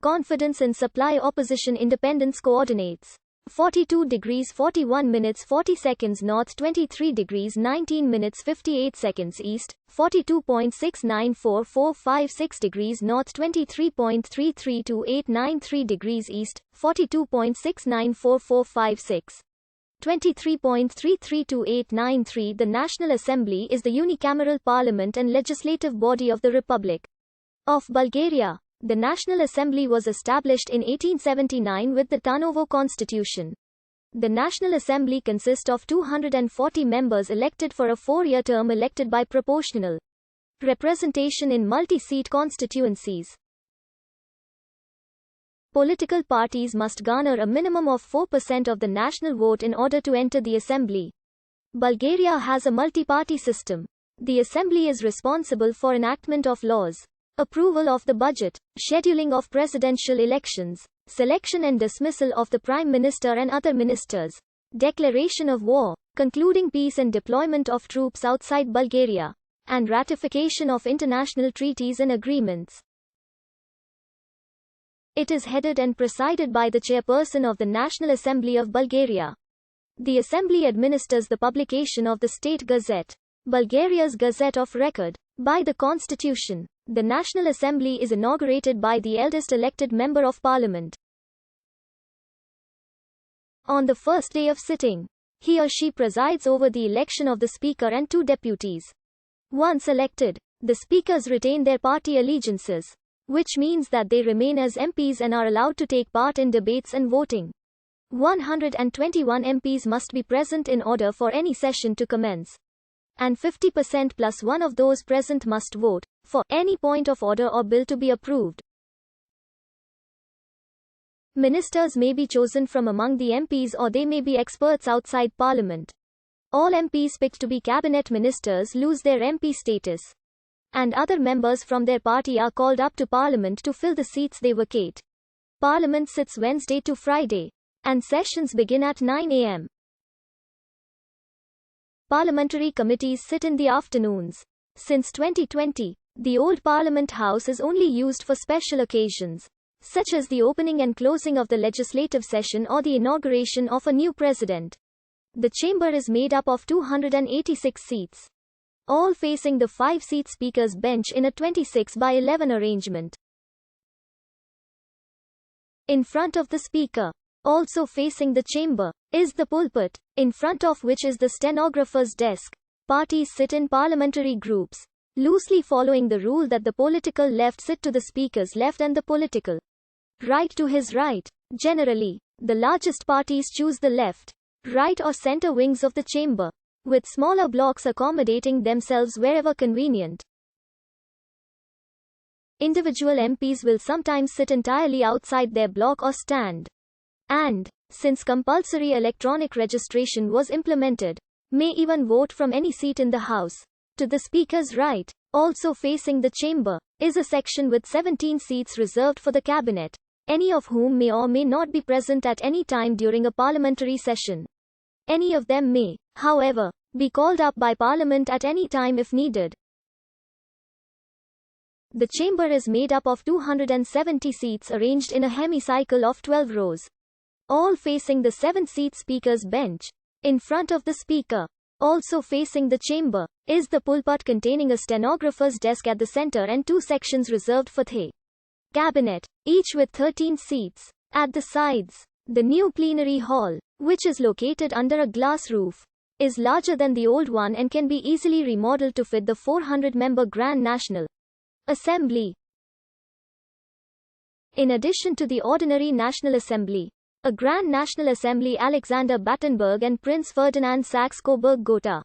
Confidence in supply opposition independence coordinates. 42 degrees 41 minutes 40 seconds north, 23 degrees 19 minutes 58 seconds east, 42.694456 degrees north, 23.332893 degrees east, 42.694456. 23.332893. The National Assembly is the unicameral parliament and legislative body of the Republic of Bulgaria. The National Assembly was established in 1879 with the Tarnovo Constitution. The National Assembly consists of 240 members elected for a 4-year term, elected by proportional representation in multi-seat constituencies. Political parties must garner a minimum of 4% of the national vote in order to enter the Assembly. Bulgaria has a multi-party system. The Assembly is responsible for enactment of laws, approval of the budget, scheduling of presidential elections, selection and dismissal of the Prime Minister and other ministers, declaration of war, concluding peace and deployment of troops outside Bulgaria, and ratification of international treaties and agreements. It is headed and presided by the chairperson of the National Assembly of Bulgaria. The Assembly administers the publication of the State Gazette, Bulgaria's Gazette of Record. By the Constitution, the National Assembly is inaugurated by the eldest elected member of Parliament. On the first day of sitting, he or she presides over the election of the Speaker and 2 deputies. Once elected, the Speakers retain their party allegiances, which means that they remain as MPs and are allowed to take part in debates and voting. 121 MPs must be present in order for any session to commence, and 50% plus one of those present must vote for any point of order or bill to be approved. Ministers may be chosen from among the MPs, or they may be experts outside Parliament. All MPs picked to be cabinet ministers lose their MP status, and other members from their party are called up to Parliament to fill the seats they vacate. Parliament sits Wednesday to Friday, and sessions begin at 9 a.m. Parliamentary committees sit in the afternoons. Since 2020, the old Parliament House is only used for special occasions, such as the opening and closing of the legislative session or the inauguration of a new president. The chamber is made up of 286 seats, all facing the 5-seat Speaker's bench in a 26 by 11 arrangement. In front of the Speaker, also facing the chamber, is the pulpit, in front of which is the stenographer's desk. Parties sit in parliamentary groups, loosely following the rule that the political left sit to the Speaker's left and the political right to his right. Generally, the largest parties choose the left, right or center wings of the chamber, with smaller blocks accommodating themselves wherever convenient. Individual MPs will sometimes sit entirely outside their block or stand, and, since compulsory electronic registration was implemented, may even vote from any seat in the House. To the Speaker's right, also facing the chamber, is a section with 17 seats reserved for the cabinet, any of whom may or may not be present at any time during a parliamentary session. Any of them may, however, be called up by Parliament at any time if needed. The chamber is made up of 270 seats arranged in a hemicycle of 12 rows, all facing the 7-seat Speaker's bench. In front of the Speaker, also facing the chamber, is the pulpit containing a stenographer's desk at the center and 2 sections reserved for the cabinet, each with 13 seats. At the sides, the new plenary hall, which is located under a glass roof, is larger than the old one and can be easily remodeled to fit the 400-member Grand National Assembly. In addition to the ordinary National Assembly, a Grand National Assembly Alexander Battenberg and Prince Ferdinand Saxe-Coburg-Gotha.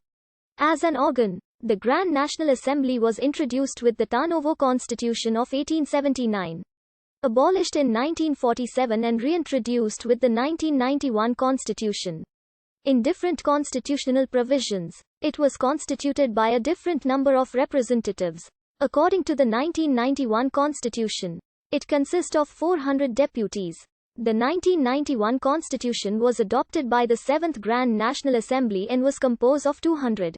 As an organ, the Grand National Assembly was introduced with the Tarnovo Constitution of 1879, abolished in 1947 and reintroduced with the 1991 Constitution. In different constitutional provisions, it was constituted by a different number of representatives. According to the 1991 Constitution, it consists of 400 deputies. The 1991 Constitution was adopted by the 7th Grand National Assembly and was composed of 200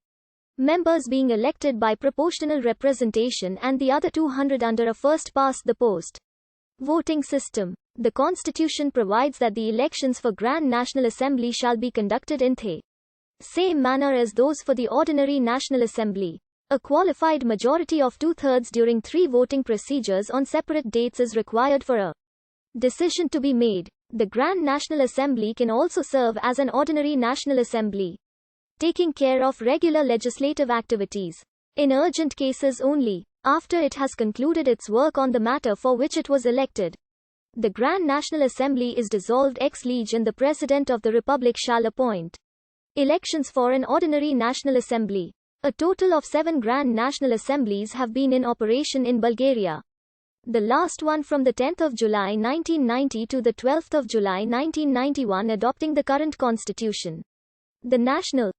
members being elected by proportional representation and the other 200 under a first-past-the-post Voting system. The Constitution provides that the elections for Grand National Assembly shall be conducted in the same manner as those for the ordinary National Assembly. A qualified majority of 2/3 during 3 voting procedures on separate dates is required for a decision to be made. The Grand National Assembly can also serve as an ordinary National Assembly, taking care of regular legislative activities in urgent cases only, after it has concluded its work on the matter for which it was elected. The Grand National Assembly is dissolved ex lege and the President of the Republic shall appoint elections for an ordinary National Assembly. A total of 7 Grand National Assemblies have been in operation in Bulgaria. The last one from the 10th of July 1990 to the 12th of July 1991, adopting the current constitution. The National